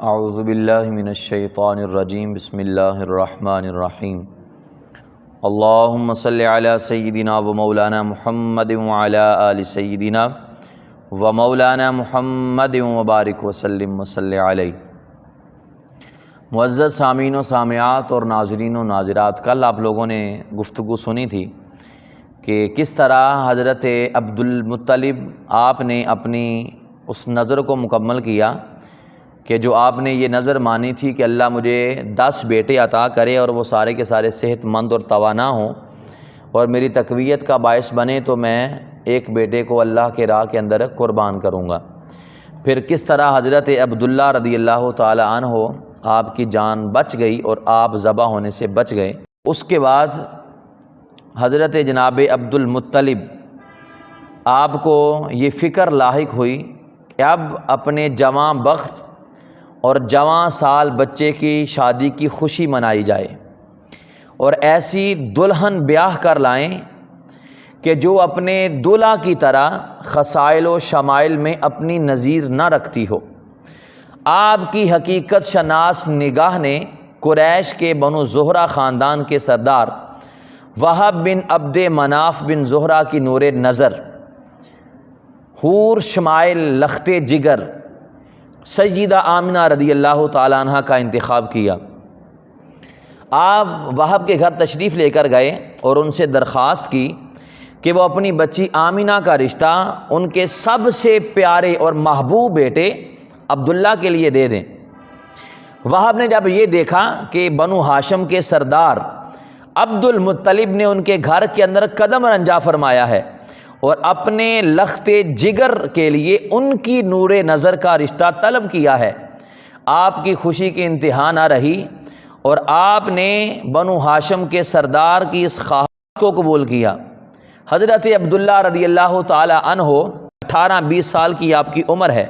اعوذ باللہ من الشیطان الرجیم بسم اللہ الرحمن الرحیم اللہم صلی علی سیدنا و مولانا محمد وعلی آل سیدنا و مولانا محمد وبارک وسلم وصلی علیہ۔ معزز سامعین و سامعات اور ناظرین و ناظرات، کل آپ لوگوں نے گفتگو سنی تھی کہ کس طرح حضرت عبد المطلب آپ نے اپنی اس نظر کو مکمل کیا کہ جو آپ نے یہ نظر مانی تھی کہ اللہ مجھے 10 بیٹے عطا کرے اور وہ سارے کے سارے صحت مند اور توانا ہوں اور میری تقویت کا باعث بنے تو میں ایک بیٹے کو اللہ کے راہ کے اندر قربان کروں گا۔ پھر کس طرح حضرت عبداللہ رضی اللہ تعالی عنہ آپ کی جان بچ گئی اور آپ ذبح ہونے سے بچ گئے۔ اس کے بعد حضرت جناب عبد المطلب آپ کو یہ فکر لاحق ہوئی کہ اب اپنے جواں بخت اور جواں سال بچے کی شادی کی خوشی منائی جائے اور ایسی دلہن بیاہ کر لائیں کہ جو اپنے دلہا کی طرح خصائل و شمائل میں اپنی نظیر نہ رکھتی ہو۔ آپ کی حقیقت شناس نگاہ نے قریش کے بنو زہرہ خاندان کے سردار وہب بن عبد مناف بن زہرہ کی نور نظر، حور شمائل لخت جگر سیدہ آمنہ رضی اللہ تعالیٰ عنہ کا انتخاب کیا۔ آپ وہب کے گھر تشریف لے کر گئے اور ان سے درخواست کی کہ وہ اپنی بچی آمنہ کا رشتہ ان کے سب سے پیارے اور محبوب بیٹے عبداللہ کے لیے دے دیں۔ وہب نے جب یہ دیکھا کہ بنو ہاشم کے سردار عبد المطلب نے ان کے گھر کے اندر قدم رنجا فرمایا ہے اور اپنے لخت جگر کے لیے ان کی نور نظر کا رشتہ طلب کیا ہے، آپ کی خوشی کی انتہا نہ رہی اور آپ نے بنو ہاشم کے سردار کی اس خواہش کو قبول کیا۔ حضرت عبداللہ رضی اللہ تعالی عنہ 18-20 سال کی آپ کی عمر ہے،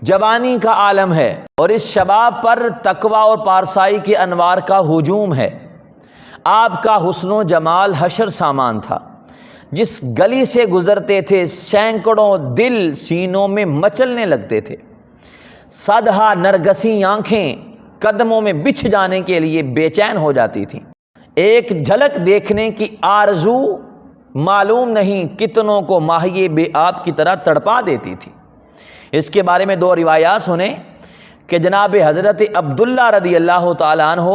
جوانی کا عالم ہے اور اس شباب پر تقوی اور پارسائی کے انوار کا ہجوم ہے۔ آپ کا حسن و جمال حشر سامان تھا، جس گلی سے گزرتے تھے سینکڑوں دل سینوں میں مچلنے لگتے تھے، صدہا نرگسی آنکھیں قدموں میں بچھ جانے کے لیے بے چین ہو جاتی تھیں۔ ایک جھلک دیکھنے کی آرزو معلوم نہیں کتنوں کو ماہیے بے آب کی طرح تڑپا دیتی تھی۔ اس کے بارے میں 2 روایات سنیں کہ جناب حضرت عبداللہ رضی اللہ تعالیٰ عنہ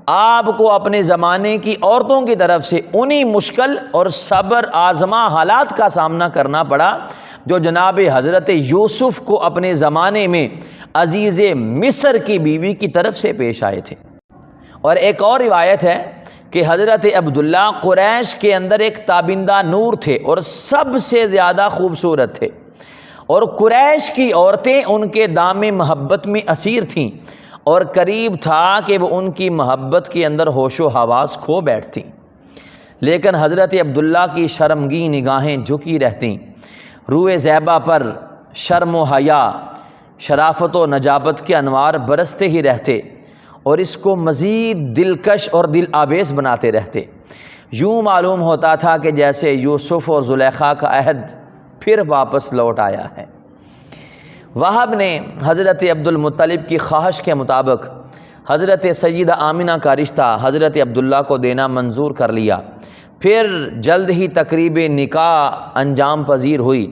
آپ کو اپنے زمانے کی عورتوں کی طرف سے انہی مشکل اور صبر آزما حالات کا سامنا کرنا پڑا جو جناب حضرت یوسف کو اپنے زمانے میں عزیز مصر کی بیوی کی طرف سے پیش آئے تھے۔ اور ایک اور روایت ہے کہ حضرت عبداللہ قریش کے اندر ایک تابندہ نور تھے اور سب سے زیادہ خوبصورت تھے، اور قریش کی عورتیں ان کے دام محبت میں اسیر تھیں اور قریب تھا کہ وہ ان کی محبت کے اندر ہوش و حواس کھو بیٹھتیں، لیکن حضرت عبداللہ کی شرمگین نگاہیں جھکی رہتیں، روئے زیبا پر شرم و حیا، شرافت و نجابت کے انوار برستے ہی رہتے اور اس کو مزید دلکش اور دل آویز بناتے رہتے۔ یوں معلوم ہوتا تھا کہ جیسے یوسف اور زلیخا کا عہد پھر واپس لوٹ آیا ہے۔ وہب نے حضرت عبد المطلب کی خواہش کے مطابق حضرت سیدہ آمنہ کا رشتہ حضرت عبداللہ کو دینا منظور کر لیا۔ پھر جلد ہی تقریب نکاح انجام پذیر ہوئی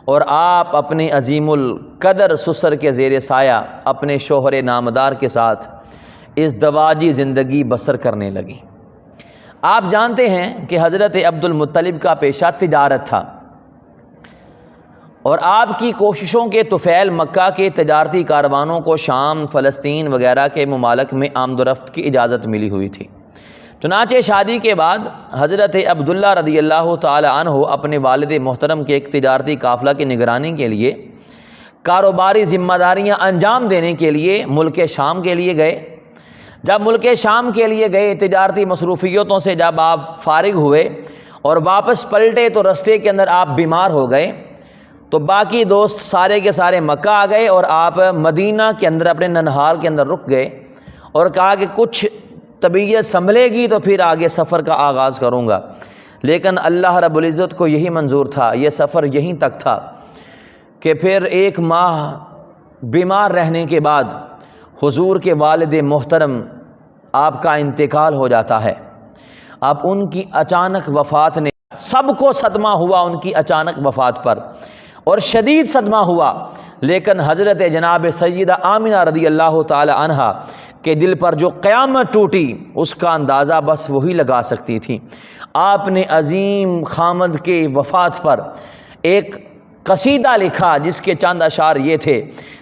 اور آپ اپنے عظیم القدر سسر کے زیر سایہ اپنے شوہر نامدار کے ساتھ ازدواجی زندگی بسر کرنے لگی۔ آپ جانتے ہیں کہ حضرت عبد المطلب کا پیشہ تجارت تھا اور آپ کی کوششوں کے طفیل مکہ کے تجارتی کاروانوں کو شام، فلسطین وغیرہ کے ممالک میں آمد و رفت کی اجازت ملی ہوئی تھی۔ چنانچہ شادی کے بعد حضرت عبداللہ رضی اللہ تعالی عنہ اپنے والد محترم کے ایک تجارتی قافلہ کی نگرانی کے لیے کاروباری ذمہ داریاں انجام دینے کے لیے ملک شام کے لیے گئے۔ جب ملک شام کے لیے گئے، تجارتی مصروفیتوں سے جب آپ فارغ ہوئے اور واپس پلٹے تو رستے کے اندر آپ بیمار ہو گئے، تو باقی دوست سارے کے سارے مکہ آ گئے اور آپ مدینہ کے اندر اپنے ننہال کے اندر رک گئے اور کہا کہ کچھ طبیعت سنبھلے گی تو پھر آگے سفر کا آغاز کروں گا۔ لیکن اللہ رب العزت کو یہی منظور تھا، یہ سفر یہیں تک تھا کہ پھر 1 ماہ بیمار رہنے کے بعد حضور کے والد محترم آپ کا انتقال ہو جاتا ہے۔ اب ان کی اچانک وفات نے سب کو صدمہ ہوا ان کی اچانک وفات پر، اور شدید صدمہ ہوا، لیکن حضرت جناب سیدہ آمنہ رضی اللہ تعالی عنہا کے دل پر جو قیامت ٹوٹی اس کا اندازہ بس وہی لگا سکتی تھی۔ آپ نے عظیم خامد کے وفات پر ایک قصیدہ لکھا جس کے چند اشعار یہ تھے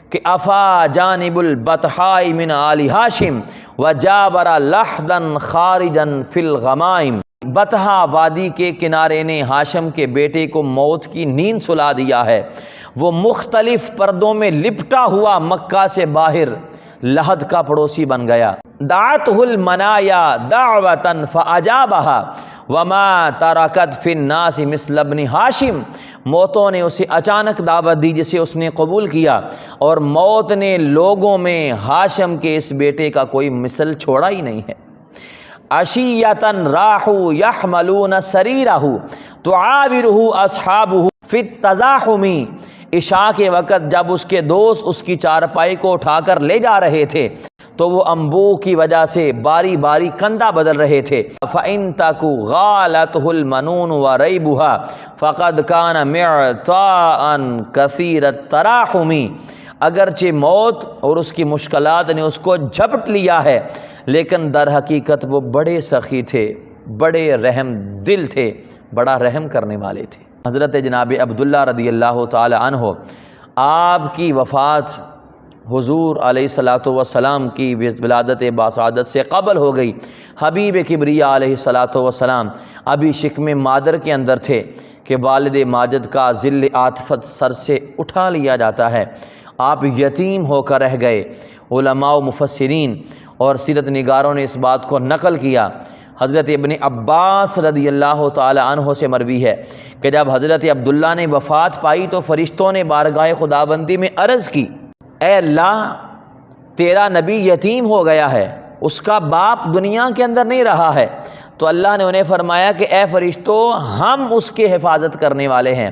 کہ افا جانب البطحاء من آل ہاشم وجابر لحدا خارجا فی الغمائم، بطحا وادی کے کنارے نے ہاشم کے بیٹے کو موت کی نیند سلا دیا ہے، وہ مختلف پردوں میں لپٹا ہوا مکہ سے باہر لحد کا پڑوسی بن گیا۔ دعته المنایا دعوتا فاجابها وما ترکت فی الناس مثل ابن ہاشم، موتوں نے اسے اچانک دعوت دی جسے اس نے قبول کیا، اور موت نے لوگوں میں ہاشم کے اس بیٹے کا کوئی مثل چھوڑا ہی نہیں ہے۔ عشیۃً راحوا یحملون سریرہ تعابرہ اصحابہ فی التزاحم، عشاء کے وقت جب اس کے دوست اس کی چارپائی کو اٹھا کر لے جا رہے تھے تو وہ انبوہ کی وجہ سے باری باری کندھا بدل رہے تھے۔ فَإِن تَكُ غَالَتْهُ الْمَنُونُ وَرَيْبُهَا فَقَدْ كَانَ مِعْطَاءً كَثِيرَ التَّرَاحُمِ، اگرچہ موت اور اس کی مشکلات نے اس کو جھپٹ لیا ہے، لیکن در حقیقت وہ بڑے سخی تھے، بڑے رحم دل تھے، بڑا رحم کرنے والے تھے۔ حضرت جناب عبداللہ رضی اللہ تعالی عنہ آپ کی وفات حضور علیہ الصلاۃ والسلام کی ولادت باسعادت سے قبل ہو گئی۔ حبیب کبریا علیہ الصلاۃ والسلام ابھی شکم مادر کے اندر تھے کہ والد ماجد کا ذل عاطفت سر سے اٹھا لیا جاتا ہے، آپ یتیم ہو کر رہ گئے۔ علماء و مفسرین اور سیرت نگاروں نے اس بات کو نقل کیا۔ حضرت ابن عباس رضی اللہ تعالی عنہ سے مروی ہے کہ جب حضرت عبداللہ نے وفات پائی تو فرشتوں نے بارگاہ خداوندی میں عرض کی، اے اللہ تیرا نبی یتیم ہو گیا ہے، اس کا باپ دنیا کے اندر نہیں رہا ہے۔ تو اللہ نے انہیں فرمایا کہ اے فرشتو، ہم اس کے حفاظت کرنے والے ہیں،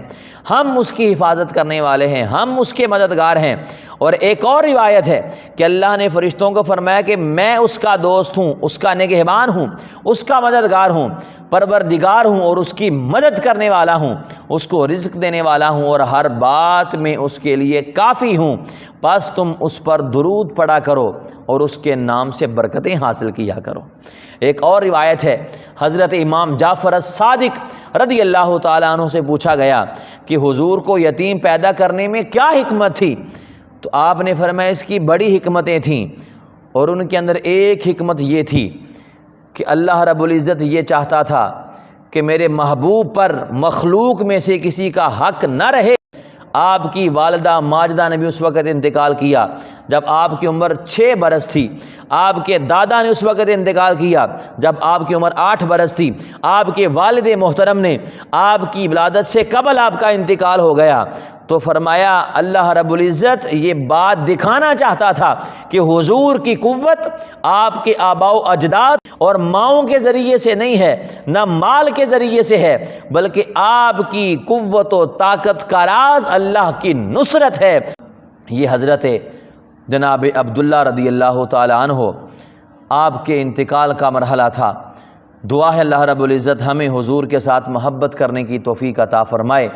ہم اس کی حفاظت کرنے والے ہیں، ہم اس کے مددگار ہیں۔ اور ایک اور روایت ہے کہ اللہ نے فرشتوں کو فرمایا کہ میں اس کا دوست ہوں، اس کا نگہبان ہوں، اس کا مددگار ہوں، پروردگار ہوں اور اس کی مدد کرنے والا ہوں، اس کو رزق دینے والا ہوں اور ہر بات میں اس کے لیے کافی ہوں، بس تم اس پر درود پڑھا کرو اور اس کے نام سے برکتیں حاصل کیا کرو۔ ایک اور روایت ہے حضرت امام جعفر الصادق رضی اللہ تعالیٰ عنہ سے پوچھا گیا کہ حضور کو یتیم پیدا کرنے میں کیا حکمت تھی؟ تو آپ نے فرمایا اس کی بڑی حکمتیں تھیں، اور ان کے اندر ایک حکمت یہ تھی کہ اللہ رب العزت یہ چاہتا تھا کہ میرے محبوب پر مخلوق میں سے کسی کا حق نہ رہے۔ آپ کی والدہ ماجدہ نے بھی اس وقت انتقال کیا جب آپ کی عمر 6 برس تھی، آپ کے دادا نے اس وقت انتقال کیا جب آپ کی عمر 8 برس تھی، آپ کے والد محترم نے آپ کی ولادت سے قبل آپ کا انتقال ہو گیا۔ تو فرمایا اللہ رب العزت یہ بات دکھانا چاہتا تھا کہ حضور کی قوت آپ کے آباء و اجداد اور ماؤں کے ذریعے سے نہیں ہے، نہ مال کے ذریعے سے ہے، بلکہ آپ کی قوت و طاقت کا راز اللہ کی نصرت ہے۔ یہ حضرت جناب عبداللہ رضی اللہ تعالی عنہ آپ کے انتقال کا مرحلہ تھا۔ دعا ہے اللہ رب العزت ہمیں حضور کے ساتھ محبت کرنے کی توفیق عطا فرمائے۔